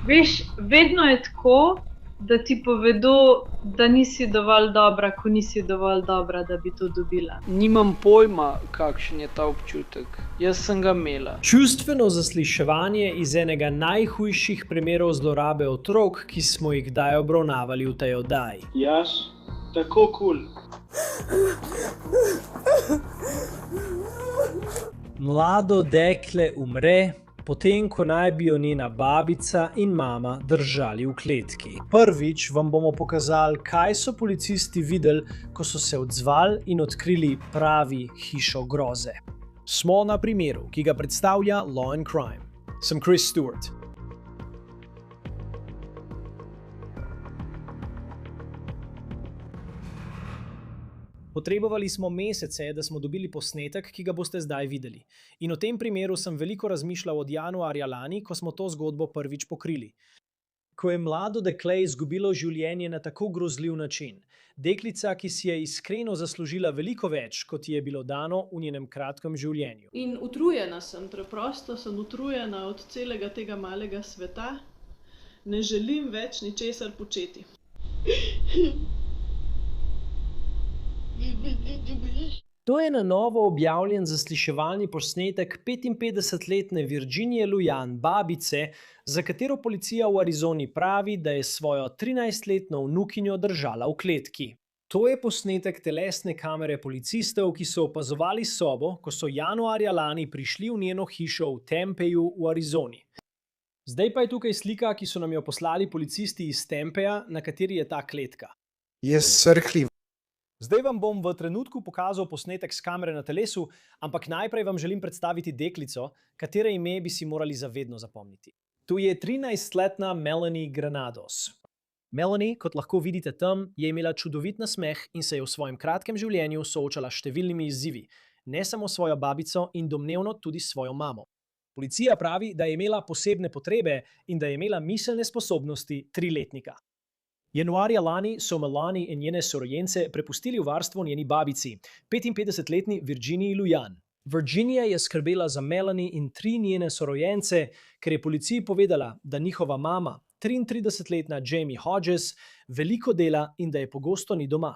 Veš, vedno je tako, da ti povedo, da nisi dovolj dobra, ko nisi dovolj dobra, da bi to dobila. Nimam pojma, kakšen je ta občutek. Jaz sem ga imela. Čustveno zasliševanje iz enega najhujših primerov zlorabe otrok, ki smo jih kdaj obravnavali v tej oddaji. Jaz? Tako kul. Mlado dekle umre, potem ko naj bi jo njena babica in mama držali v kletki. Prvič vam bomo pokazali, kaj so policisti videli, ko so se odzvali in odkrili pravi hišo groze. Smo na primeru, ki ga predstavlja Law and Crime. Sem Chris Stewart. Potrebovali smo mesece, da smo dobili posnetek, ki ga boste zdaj videli. In o tem primeru sem veliko razmišljal od januarja lani, ko smo to zgodbo prvič pokrili. Ko je mlado dekle izgubilo življenje na tako grozljiv način. Deklica, ki si je iskreno zaslužila veliko več, kot ji je bilo dano v njenem kratkem življenju. In utrujena sem, preprosto sem utrujena od celega tega malega sveta. Ne želim več ničesar početi. To je na novo objavljen zasliševalni posnetek 55-letne Virginije Lujan, babice, za katero policija v Arizoni pravi, da je svojo 13-letno vnukinjo držala v kletki. To je posnetek telesne kamere policistov, ki so opazovali sobo, ko so januarja lani prišli v njeno hišo v Tempeju v Arizoni. Zdaj pa je tukaj slika, ki so nam jo poslali policisti iz Tempeja, na kateri je ta kletka. Je srhljiv. Zdaj vam bom v trenutku pokazal posnetek s kamere na telesu, ampak najprej vam želim predstaviti deklico, katere ime bi si morali zavedno zapomniti. Tu je 13-letna Melanie Granados. Melanie, kot lahko vidite tam, je imela čudovit nasmeh in se je v svojem kratkem življenju soočala s številnimi izzivi, ne samo svojo babico in domnevno tudi svojo mamo. Policija pravi, da je imela posebne potrebe in da je imela miselne sposobnosti 3-letnika. Januarja lani so Melanie in njene sorojence prepustili v varstvo njeni babici, 55-letni Virginiji Lujan. Virginia je skrbela za Melanie in 3 njene sorojence, ker je policiji povedala, da njihova mama, 33-letna Jamie Hodges, veliko dela in da je pogosto ni doma.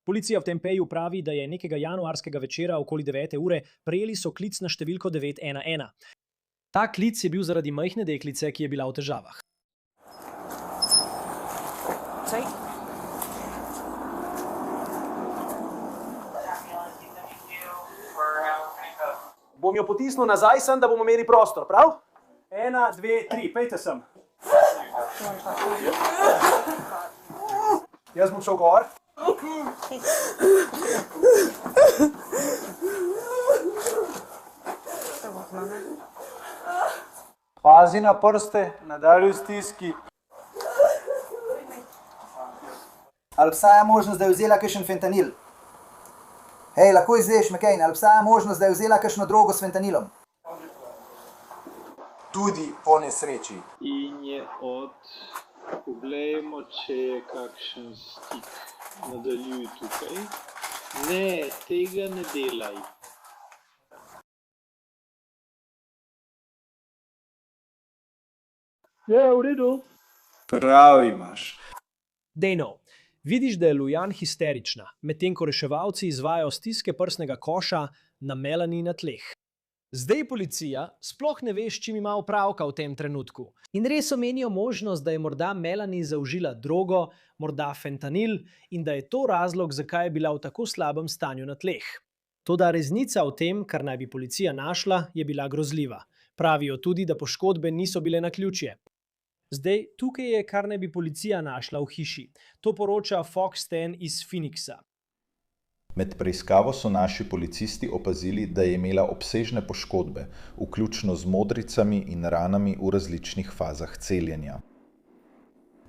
Policija v Tempeju pravi, da je nekega januarskega večera okoli 9. ure prejeli so klic na številko 911. Ta klic je bil zaradi majhne deklice, ki je bila v težavah. Bom jo potisnil nazaj sem, da bomo imeli prostor, prav? 1, 2, 3, pejte sem. Jaz bom šel gor. Pazi na prste, nadaljuj stiski. Ali obstaja možnost, da je vzela kakšen fentanil? Hej, lahko izveš, McCain, ali obstaja možnost, da je vzela kakšno drogo s fentanilom? Tudi po nesreči. In je poglejmo, če je kakšen stik. Nadaljuj tukaj. Ne, tega ne delaj. Ja, v redu. Prav imaš. Dejno, vidiš, da je Lujan histerična, medtem ko reševalci izvajajo stiske prsnega koša na Melanie na tleh. Zdaj policija sploh ne ve, s čim ima opravka v tem trenutku. In res omenijo možnost, da je morda Melanie zaužila drogo, morda fentanil, in da je to razlog, zakaj je bila v tako slabem stanju na tleh. Toda resnica o tem, kar naj bi policija našla, je bila grozljiva. Pravijo tudi, da poškodbe niso bile naključje. Zdaj, tukaj je, kar naj bi policija našla v hiši. To poroča Fox 10 iz Phoenixa. Med preiskavo so naši policisti opazili, da je imela obsežne poškodbe, vključno z modricami in ranami v različnih fazah celjenja.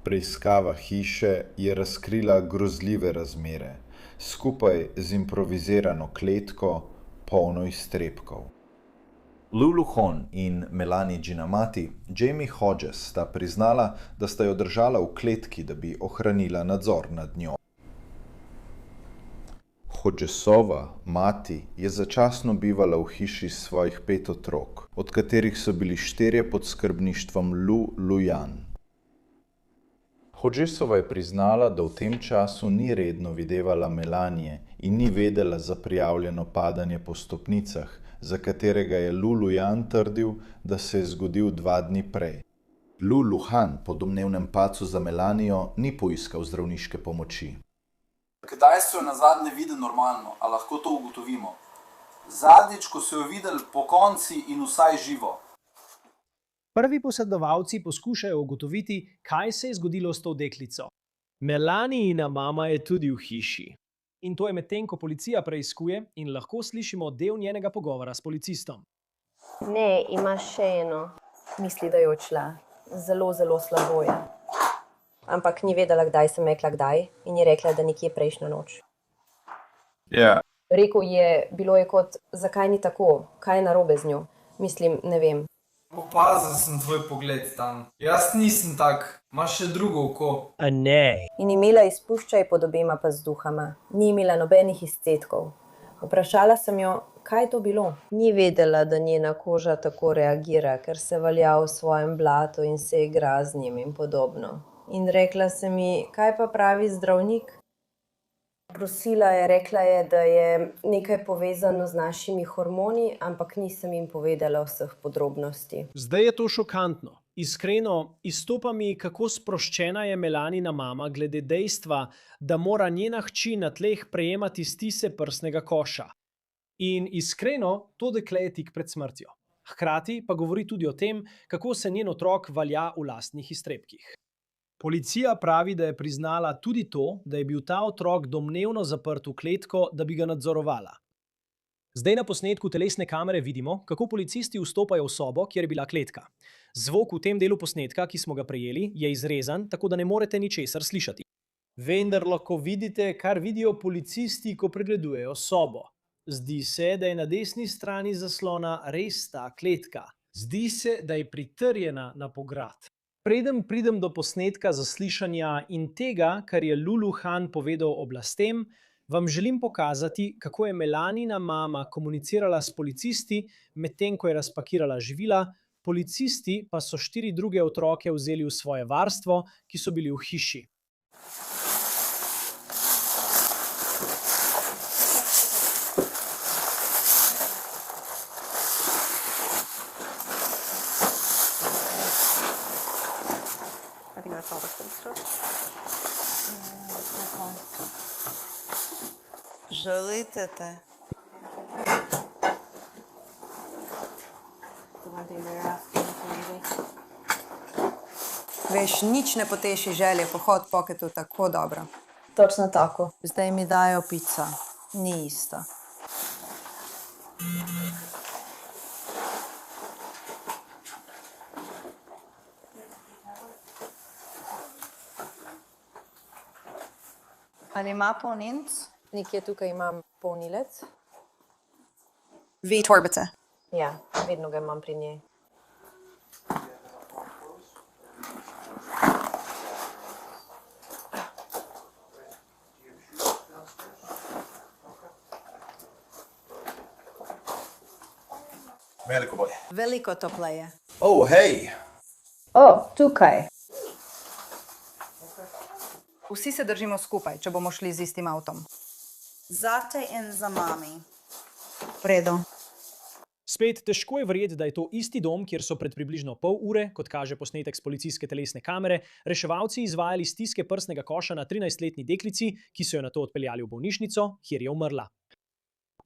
Preiskava hiše je razkrila grozljive razmere, skupaj z improvizirano kletko, polno iztrebkov. Lulu Hon in Melanie Ginamati, Jamie Hodges, sta priznala, da sta jo držala v kletki, da bi ohranila nadzor nad njo. Hodgesova mati je začasno bivala v hiši svojih 5 otrok, od katerih so bili 4 pod skrbništvom Lu Lujan. Hodžesova je priznala, da v tem času ni redno videvala Melanije in ni vedela za prijavljeno padanje po stopnicah, za katerega je Lulu Jan trdil, da se je zgodil 2 dni prej. Lulu Han po domnevnem padcu za Melanijo ni poiskal zdravniške pomoči. Kdaj so jo nazadnje videli normalno, a lahko to ugotovimo? Zadnjič, ko so jo videli po konci in vsaj živo. Prvi posredovalci poskušajo ugotoviti, kaj se je zgodilo s to deklico. Melanijina mama je tudi v hiši. In to je medtem, ko policija preiskuje in lahko slišimo del njenega pogovora s policistom. Ne, ima še eno. Misli, da je odšla. Zelo, zelo slabo je. Ampak ni vedela, kdaj sem rekla kdaj in je rekla, da nekje prejšnjo noč. Ja. Rekel je, bilo je kot, zakaj ni tako, kaj je narobe z njo. Mislim, ne vem. Opazil sem tvoj pogled tam. Jaz nisem tak, imaš še drugo oko. A ne. In imela izpuščaj pod obema pazduhama. Ni imela nobenih izcetkov. Vprašala sem jo, kaj je to bilo. Ni vedela, da njena koža tako reagira, ker se valja v svojem blatu in se igra z njim in podobno. In rekla se mi, kaj pa pravi zdravnik? Prosila je, rekla je, da je nekaj povezano z našimi hormoni, ampak nisem jim povedala vseh podrobnosti. Zdaj je to šokantno. Iskreno, izstopa mi, kako sproščena je Melanina mama glede dejstva, da mora njena hči na tleh prejemati stise prsnega koša. In iskreno, to dekle je tik pred smrtjo. Hkrati pa govori tudi o tem, kako se njen otrok valja v lastnih iztrebkih. Policija pravi, da je priznala tudi to, da je bil ta otrok domnevno zaprt v kletko, da bi ga nadzorovala. Zdaj na posnetku telesne kamere vidimo, kako policisti vstopajo v sobo, kjer je bila kletka. Zvok v tem delu posnetka, ki smo ga prejeli, je izrezan, tako da ne morete ničesar slišati. Vendar lahko vidite, kar vidijo policisti, ko pregledujejo sobo. Zdi se, da je na desni strani zaslona res ta kletka. Zdi se, da je pritrjena na pograd. Preden pridem do posnetka zaslišanja in tega, kar je Lulu Han povedal oblastem, vam želim pokazati, kako je Melanina mama komunicirala s policisti, medtem ko je razpakirala živila, policisti pa so 4 druge otroke vzeli v svoje varstvo, ki so bili v hiši. Žalite te. Veš, nič ne poteši želje po hot pocketu tako dobro. Točno tako. Zdaj mi dajo pico. Ni isto. Ali ima polnilec? Nekje tukaj imam polnilec. Vi torbate. Ja, vedno ga imam pri njej. Veliko bolje. Veliko topleje. Oh, hej! Tukaj. Vsi se držimo skupaj, če bomo šli z istim avtom. Zate in za mami. V redu. Spet težko je verjeti, da je to isti dom, kjer so pred približno pol ure, kot kaže posnetek s policijske telesne kamere, reševalci izvajali stiske prsnega koša na 13-letni deklici, ki so jo nato odpeljali v bolnišnico, kjer je umrla.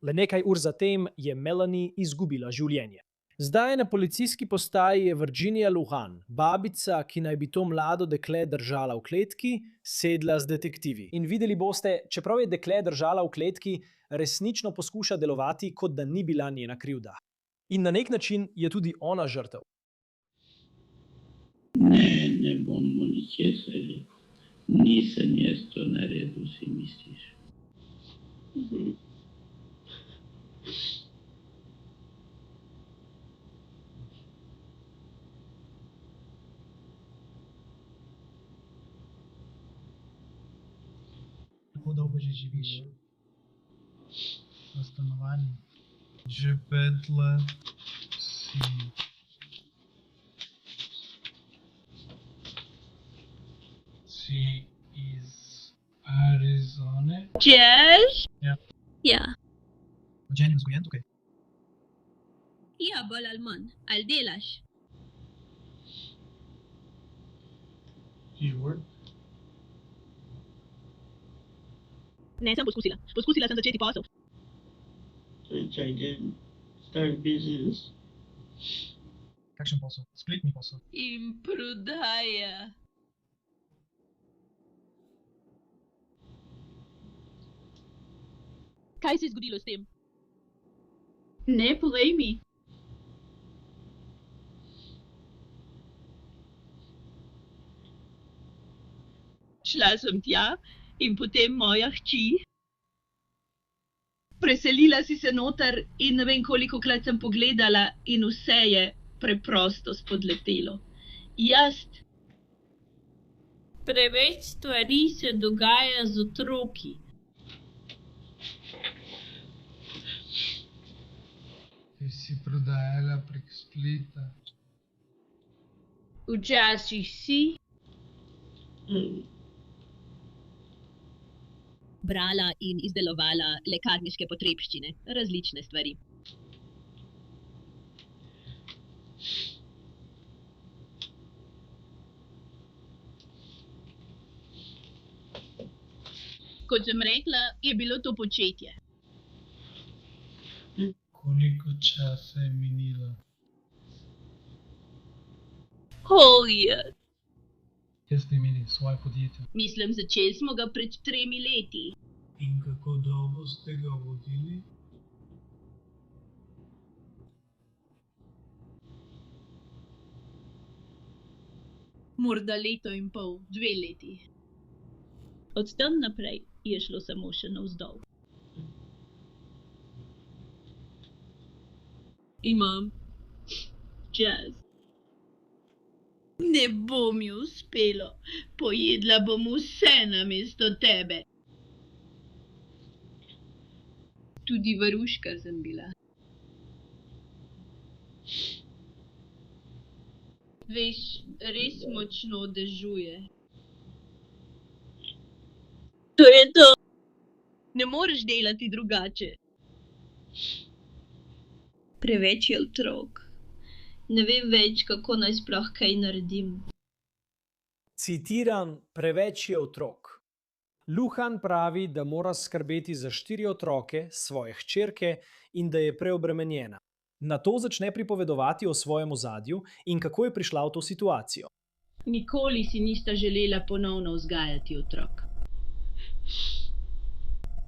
Le nekaj ur zatem je Melanie izgubila življenje. Zdaj na policijski postaji je Virginia Lujan, babica, ki naj bi to mlado dekle držala v kletki, sedla z detektivi. In videli boste, čeprav je dekle držala v kletki, resnično poskuša delovati, kot da ni bila njena krivda. In na nek način je tudi ona žrtev. Ne bomo ničesar rekel. Nisem jaz to naredil, si misliš. Kako dolgo že živiš v stanovanju? Že 5 let si Si iz Arizone? Češ? Ja. Ja. Rođen in vzgojen tukaj? Ja, bolj ali manj. Ali delaš? Do you work? Ne, sem poskusila. Poskusila sem začeti posel. Which I did. Start business. Kakšen posel? Spletni posel? In prodaja. Kaj se je zgodilo s tem? Ne, povej mi. Šla sem tja in potem moja hči. Preselila si se noter in ne vem kolikokrat sem pogledala in vse je preprosto spodletelo. Jaz. Preveč stvari se dogaja z otroki. Ti si prodajala prek spleta. Včasih si. Brala in izdelovala lekarniške potrebščine, različne stvari. Kot sem rekla, je bilo to početje. Koliko časa je minilo? Holje. Kje ste imeli svoje podjetje? Mislim, začeli smo ga pred 3 leti. In kako dolgo ste ga vodili? Morda leto in pol, 2 leti. Od tam naprej je šlo samo še navzdol. Imam čas. Ne bo mi uspelo. Pojedla bom vse namesto tebe. Tudi varuška sem bila. Veš, res močno dežuje. To je to. Ne moreš delati drugače. Preveč je otrok. Ne vem več, kako naj sploh kaj naredim. Citiram, preveč je otrok. Luhan pravi, da mora skrbeti za 4 otroke, svoje hčerke in da je preobremenjena. Nato začne pripovedovati o svojem ozadju in kako je prišla v to situacijo. Nikoli si nista želela ponovno vzgajati otrok.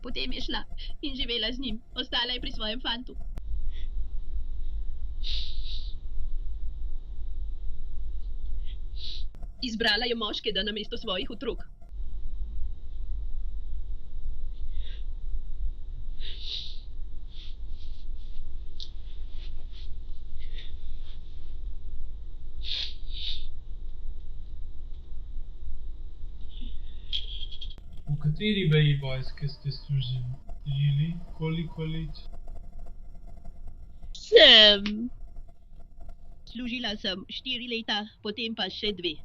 Potem je šla in živela z njim. Ostala je pri svojem fantu. Izbrala je moškega namesto svojih otrok. V kateri veji vojske ste služili? Koliko let? Služila sem 4 leta, potem pa še 2.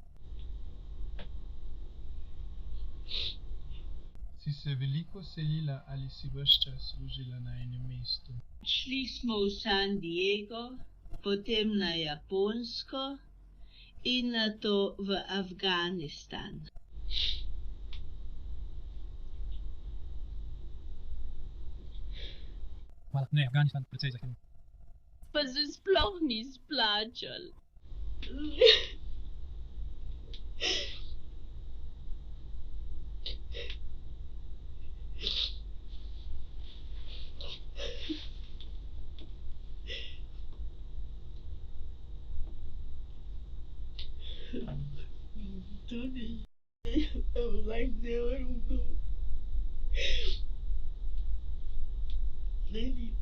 Si se veliko selila ali si ves čas služila na enem mestu? Šli smo v San Diego, potem na Japonsko in nato v Afganistan. Hvala, ne, Afganistan precej zahteven. Pa se sploh ni splačal. Tudi, I was like, no, I don't know. Maybe.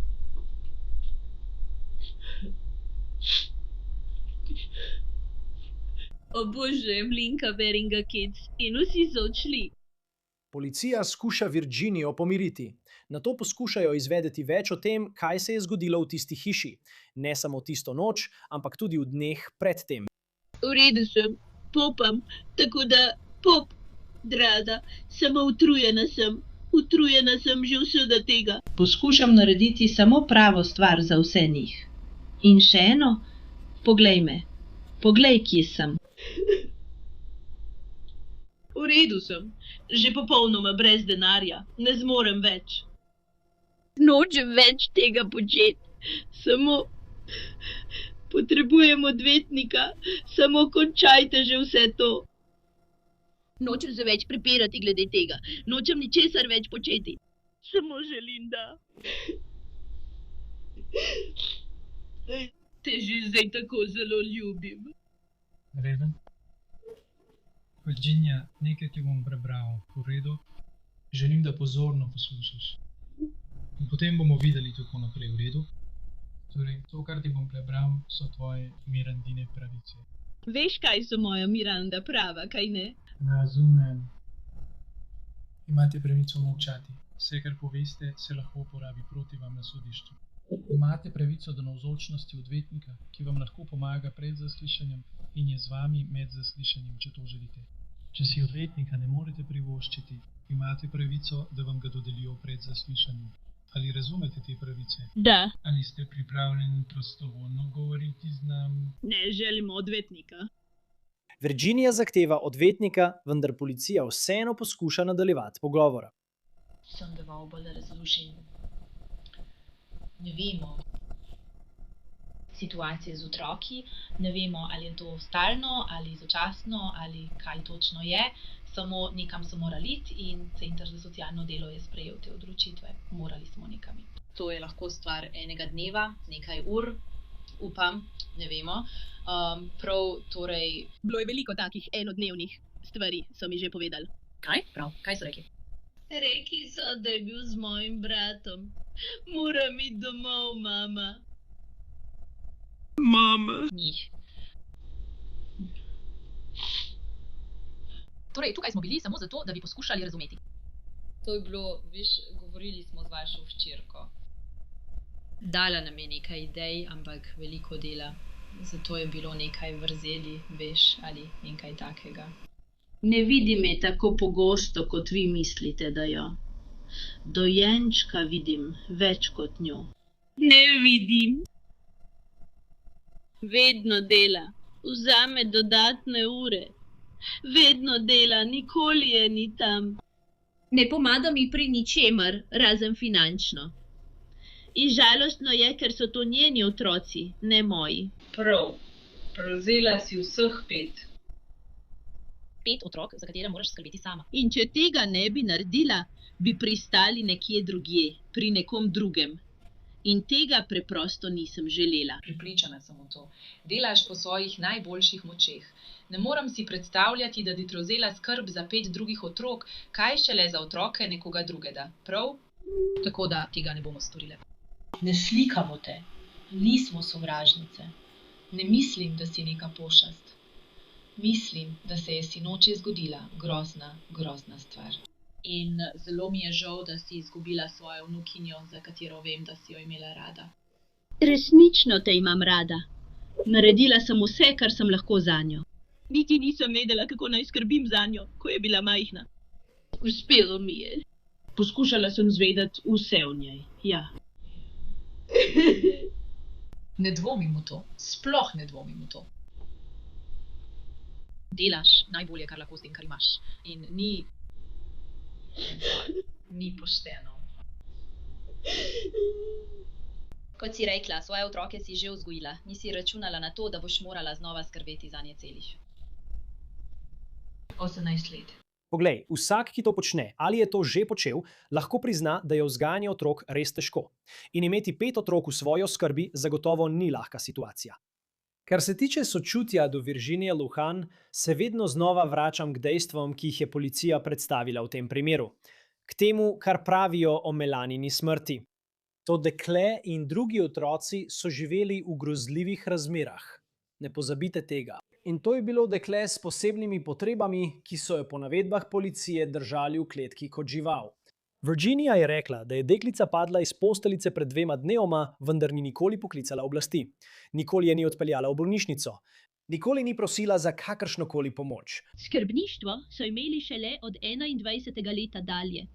Obožujem Linka Beringa Kids in vsi so odšli. Policija skuša Virginijo pomiriti. Nato poskušajo izvedeti več o tem, kaj se je zgodilo v tisti hiši. Ne samo tisto noč, ampak tudi v dneh pred tem. V redu sem, popam, tako da pop. Draga, samo utrujena sem. Utrujena sem že vsega tega. Poskušam narediti samo pravo stvar za vse njih. In še eno, poglej me. Poglej, kje sem. V redu sem. Že popolnoma brez denarja. Ne zmorem več. Nočem več tega početi. Samo potrebujem odvetnika. Samo končajte že vse to. Nočem se več prepirati glede tega. Nočem ničesar več početi. Samo želim, da... Te že zdaj tako zelo ljubim. Raven? Virginia, nekaj ti bom prebral, v redu? Želim, da pozorno poslušaš. In potem bomo videli tako naprej, v redu? Torej, to, kar ti bom prebral, so tvoje Mirandine pravice. Veš, kaj so moja Miranda prava, kaj ne? Razumem. Imate pravico molčati. Vse, kar poveste, se lahko uporabi proti vam na sodišču. Imate pravico do navzočnosti odvetnika, ki vam lahko pomaga pred zaslišanjem in je z vami med zaslišanjem, če to želite. Če si odvetnika ne morete privoščiti, imate pravico, da vam ga dodelijo pred zaslišanjem. Ali razumete te pravice? Da. Ali ste pripravljeni prostovoljno govoriti z nami? Ne želimo odvetnika. Virginia zahteva odvetnika, vendar policija vseeno poskuša nadaljevati pogovora. Sem dovolj bolj razložen. Ne vemo situacije z otroki, ne vemo, ali je to stalno, ali začasno, ali kaj točno je. Samo nekam so morali iti in Center za socialno delo je sprejel te odločitve. Morali smo nekam iti. To je lahko stvar enega dneva, nekaj ur, upam, ne vemo. Torej... Bilo je veliko takih enodnevnih stvari, so mi že povedali. Kaj? Prav, kaj so rekli? Rekli so, da je bil z mojim bratom. Moram iti domov, mama. Mama. Njih. Torej, tukaj smo bili samo zato, da bi poskušali razumeti. To je bilo, veš, govorili smo z vašo hčerko. Dala nam je nekaj idej, ampak veliko dela. Zato je bilo nekaj vrzeli, veš, ali nekaj takega. Ne vidim je tako pogosto, kot vi mislite, da jo. Dojenčka vidim več kot njo. Ne vidim. Vedno dela. Vzame dodatne ure. Vedno dela, nikoli je ni tam. Ne pomaga mi pri ničemer, razen finančno. In žalostno je, ker so to njeni otroci, ne moji. Prav. Prevzela si vseh 5. 5 otrok, za katere moraš skrbeti sama. In če tega ne bi naredila, bi pristali nekje drugje, pri nekom drugem. In tega preprosto nisem želela. Pripričana sem v to. Delaš po svojih najboljših močeh. Ne moram si predstavljati, da bi prevzela skrb za 5 drugih otrok, kaj šele za otroke nekoga drugega. Prav? Tako da tega ne bomo storile. Ne slikamo te. Nismo sovražnice. Ne mislim, da si neka pošast. Mislim, da se je sinoči zgodila grozna stvar. In zelo mi je žal, da si izgubila svojo vnukinjo, za katero vem, da si jo imela rada. Resnično te imam rada. Naredila sem vse, kar sem lahko zanjo. Niti nisem vedela, kako naj skrbim zanjo, ko je bila majhna. Uspelo mi je. Poskušala sem zvedeti vse o njej, ja. Ne dvomim v to, sploh ne dvomim v to. Delaš najbolje, kar lahko s tem, kar imaš. In ni pošteno. Kot si rekla, svoje otroke si že vzgojila. Nisi računala na to, da boš morala znova skrbeti zanje celih 18 let. Poglej, vsak, ki to počne ali je to že počel, lahko prizna, da je vzgajanje otrok res težko. In imeti 5 otrok v svojo skrbi zagotovo ni lahka situacija. Kar se tiče sočutja do Virginije Lohan, se vedno znova vračam k dejstvom, ki jih je policija predstavila v tem primeru. K temu, kar pravijo o Melanini smrti. To dekle in drugi otroci so živeli v grozljivih razmerah. Ne pozabite tega. In to je bilo dekle s posebnimi potrebami, ki so jo po navedbah policije držali v kletki kot žival. Virginia je rekla, da je deklica padla iz posteljice pred 2 dnevoma, vendar ni nikoli poklicala oblasti. Nikoli je ni odpeljala v bolnišnico. Nikoli ni prosila za kakršnokoli pomoč. Skrbništvo so imeli šele od 21. leta dalje.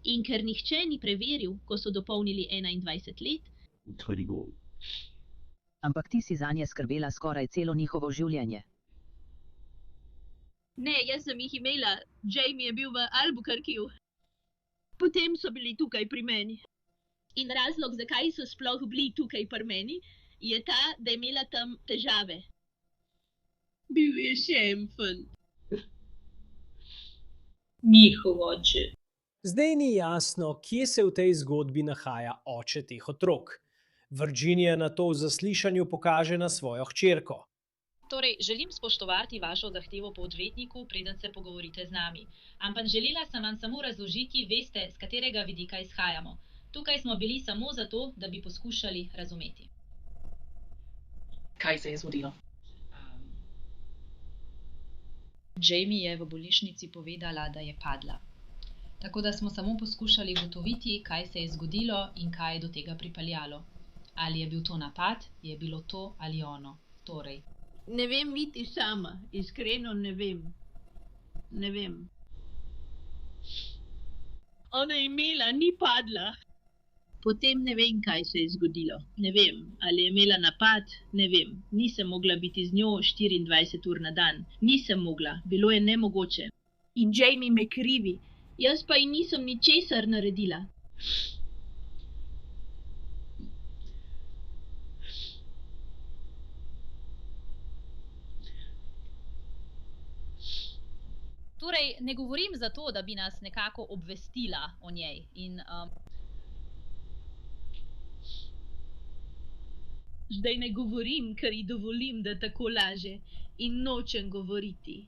In ker nihče ni preveril, ko so dopolnili 21 let, Ampak ti si zanje skrbela skoraj celo njihovo življenje. ne, jaz sem jih imela, Jamie je bil v Albuquerqueju. Potem so bili tukaj pri meni. In razlog, zakaj so sploh bili tukaj pri meni, je ta, da je imela tam težave. Bil je šemfen. Njihov oče. Zdaj ni jasno, kje se v tej zgodbi nahaja oče teh otrok. Virginia na to v zaslišanju pokaže na svojo hčerko. Torej, želim spoštovati vašo zahtevo po odvetniku, preden se pogovorite z nami. Ampak želela sem vam samo razložiti, veste, z katerega vidika izhajamo. Tukaj smo bili samo zato, da bi poskušali razumeti. Kaj se je zgodilo? Jamie je v bolnišnici povedala, da je padla. Tako da smo samo poskušali ugotoviti, kaj se je zgodilo in kaj je do tega pripeljalo. Ali je bil to napad, je bilo to ali ono. Torej. Ne vem niti sama, iskreno ne vem. Ne vem. Ona je imela, ni padla. Potem ne vem, kaj se je zgodilo. Ne vem, ali je imela napad, ne vem. Nisem mogla biti z njo 24 ur na dan. Nisem mogla, bilo je nemogoče. In Jamie me krivi, jaz pa ji nisem ničesar naredila. Torej, ne govorim zato, da bi nas nekako obvestila o njej. Zdaj ne govorim, ker ji dovolim, da tako laže. In nočem govoriti.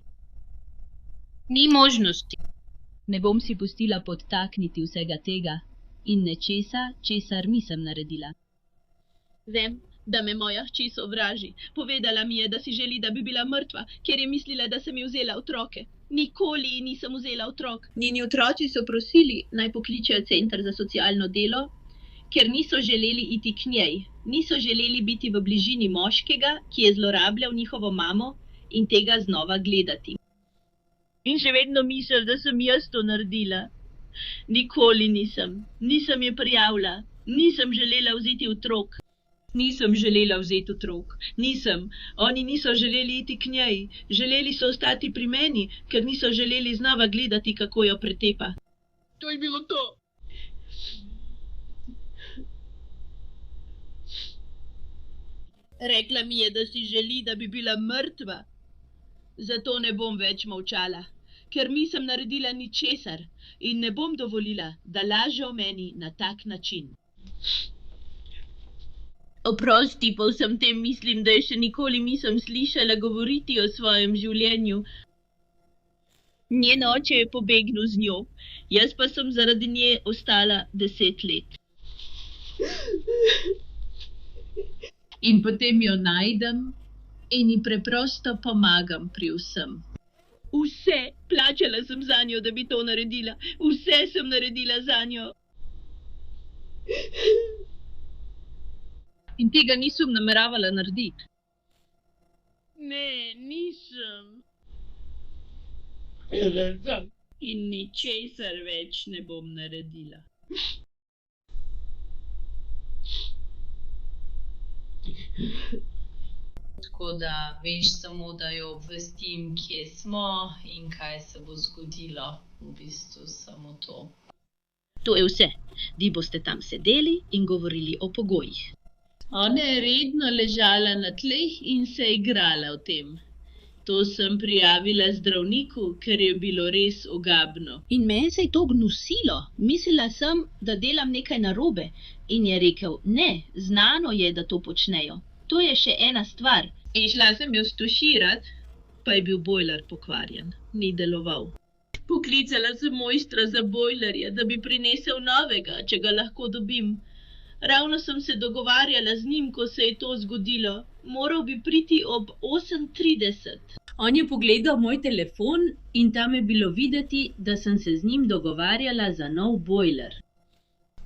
Ni možnosti. Ne bom si pustila podtakniti vsega tega in nečesa, česar nisem naredila. Vem, da me moja hči sovraži. Povedala mi je, da si želi, da bi bila mrtva, ker je mislila, da sem ji vzela otroke. Nikoli ji nisem vzela otrok. Njeni otroci so prosili, naj pokličejo center za socialno delo, ker niso želeli iti k njej. Niso želeli biti v bližini moškega, ki je zlorabljal njihovo mamo in tega znova gledati. In še vedno misliš, da sem jaz to naredila. Nikoli nisem. Nisem je prijavila. Nisem želela vzeti otrok. Nisem želela vzeti otrok. Nisem. Oni niso želeli iti k njej. Želeli so ostati pri meni, ker niso želeli znova gledati, kako jo pretepa. To je bilo to. Rekla mi je, da si želi, da bi bila mrtva. Zato ne bom več molčala, ker nisem naredila ničesar in ne bom dovolila, da laže o meni na tak način. Oprosti, po vsem tem mislim, da je še nikoli nisem slišala govoriti o svojem življenju. Njen oče je pobegnil z njo, jaz pa sem zaradi nje ostala 10 let. In potem jo najdem in ji preprosto pomagam pri vsem. Vse, plačala sem za njo, da bi to naredila. Vse sem naredila za njo. In tega nisem nameravala narediti. Ne, nisem. In ničesar več ne bom naredila. Tako da veš samo, da jo obvestim, kje smo in kaj se bo zgodilo. V bistvu samo to. To je vse. Vi boste tam sedeli in govorili o pogojih. Ona je redno ležala na tleh in se igrala v tem. To sem prijavila zdravniku, ker je bilo res ogabno. In meni se je to gnusilo. Mislila sem, da delam nekaj narobe. In je rekel, ne, znano je, da to počnejo. To je še ena stvar. In šla sem jo stuširat, pa je bil bojler pokvarjen. Ni deloval. Poklicala sem mojstra za bojlerja, da bi prinesel novega, če ga lahko dobim. Ravno sem se dogovarjala z njim, ko se je to zgodilo. Moral bi priti ob 8:30. On je pogledal moj telefon in tam je bilo videti, da sem se z njim dogovarjala za nov bojler.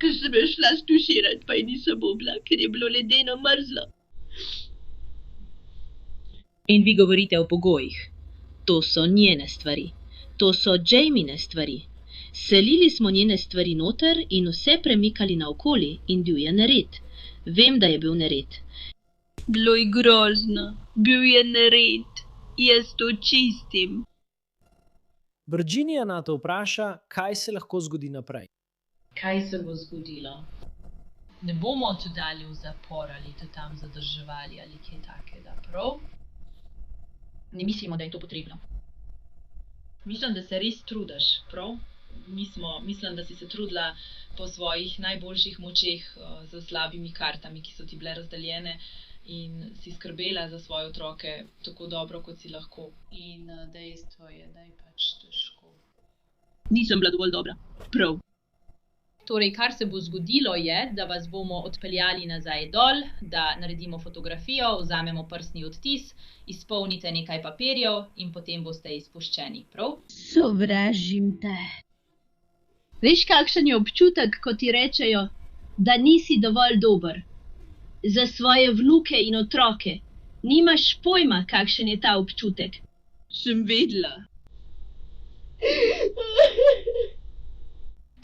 Ker sem jo šla stuširat, pa ji nisem mogla, ker je bilo ledeno mrzlo. In vi govorite o pogojih. To so njene stvari. To so Jamine stvari. Selili smo njene stvari noter in vse premikali naokoli in bil je nered. Vem, da je bil nered. Bilo je grozno. Bil je nered. Jaz to čistim. Virginia na to vpraša, kaj se lahko zgodi naprej. Kaj se bo zgodilo? Ne bomo te dali v zapor ali te tam zadrževali ali kaj takega, prav? Ne mislimo, da je to potrebno. Mislim, da se res trudiš, prav? Mislim, da si se trudila po svojih najboljših močeh z slabimi kartami, ki so ti bile razdeljene in si skrbela za svoje otroke tako dobro, kot si lahko. In dejstvo je, da je pač težko. Nisem bila dovolj dobra. Prav. Torej, kar se bo zgodilo je, da vas bomo odpeljali nazaj dol, da naredimo fotografijo, vzamemo prstni odtis, izpolnite nekaj papirjev in potem boste izpuščeni, prav? Sovražim te. Veš, kakšen je občutek, ko ti rečejo, da nisi dovolj dober? Za svoje vnuke in otroke. Nimaš pojma, kakšen je ta občutek. Sem vedela.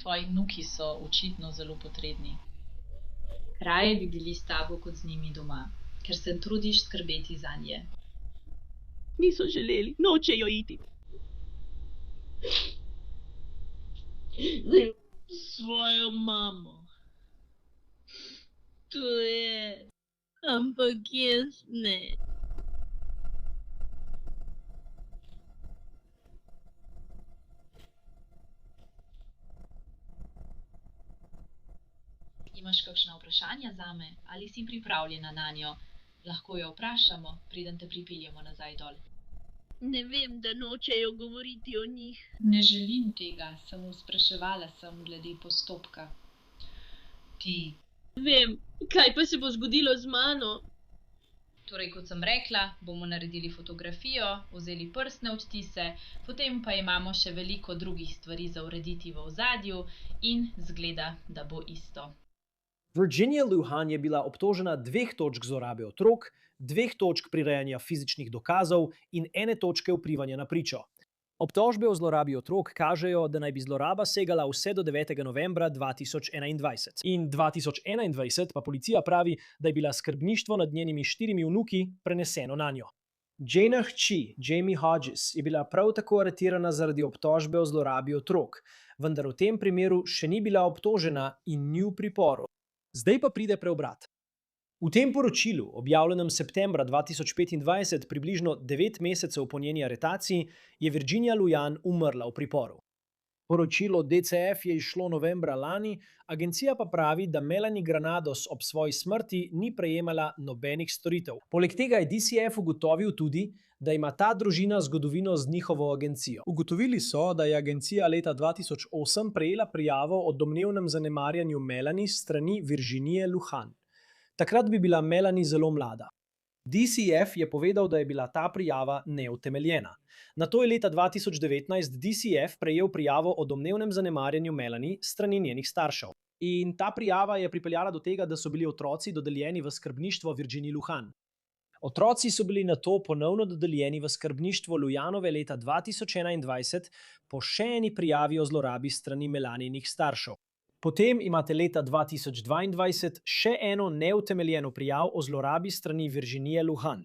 Tvoji vnuki so očitno zelo potrebni. Raje bi bili s tabo kot z njimi doma, ker se trudiš skrbeti zanje. Niso želeli, nočejo iti. Svojo mamo. To je, ampak jaz ne. Imaš kakšna vprašanja zame ali si pripravljena nanjo? Lahko jo vprašamo, preden te pripeljemo nazaj dol. Ne vem, da nočejo govoriti o njih. Ne želim tega, samo spraševala sem glede postopka. Ti. Vem, kaj pa se bo zgodilo z mano? Torej, kot sem rekla, bomo naredili fotografijo, vzeli prstne odtise, potem pa imamo še veliko drugih stvari za urediti v ozadju in zgleda, da bo isto. Virginia Lujan je bila obtožena 2 točk zlorabe otrok, 2 točk prirejanja fizičnih dokazov in 1 točke vplivanja na pričo. Obtožbe o zlorabi otrok kažejo, da naj bi zloraba segala vse do 9. novembra 2021. In 2021 pa policija pravi, da je bila skrbništvo nad njenimi 4 vnuki preneseno na njo. Jana hči, Jamie Hodges, je bila prav tako aretirana zaradi obtožbe o zlorabi otrok, vendar v tem primeru še ni bila obtožena in ni v priporu. Zdaj pa pride preobrat. V tem poročilu, objavljenem septembra 2025, približno 9 mesecev po njeni aretaciji, je Virginia Lujan umrla v priporu. Poročilo DCF je izšlo novembra lani, agencija pa pravi, da Melanie Granados ob svoji smrti ni prejemala nobenih storitev. Poleg tega je DCF ugotovil tudi, da ima ta družina zgodovino z njihovo agencijo. Ugotovili so, da je agencija leta 2008 prejela prijavo o domnevnem zanemarjanju Melanie s strani Virginie Lujan. Takrat bi bila Melanie zelo mlada. DCF je povedal, da je bila ta prijava neutemeljena. Nato je leta 2019 DCF prejel prijavo o domnevnem zanemarjanju Melanie s strani njenih staršev. In ta prijava je pripeljala do tega, da so bili otroci dodeljeni v skrbništvo Virginie Lujan. Otroci so bili nato ponovno dodeljeni v skrbništvo Lujanove leta 2021 po še eni prijavi o zlorabi s strani Melanijinih staršev. Potem imate leta 2022 še eno neutemeljeno prijav o zlorabi s strani Virginie Lujan.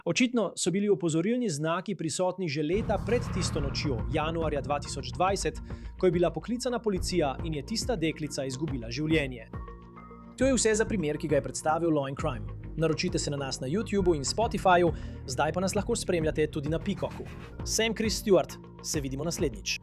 Očitno so bili opozorilni znaki prisotni že leta pred tisto nočjo, januarja 2020, ko je bila poklicana policija in je tista deklica izgubila življenje. To je vse za primer, ki ga je predstavil Law & Crime. Naročite se na nas na YouTubeu in Spotifyju, zdaj pa nas lahko spremljate tudi na Peacocku. Sem Chris Stewart, se vidimo naslednjič.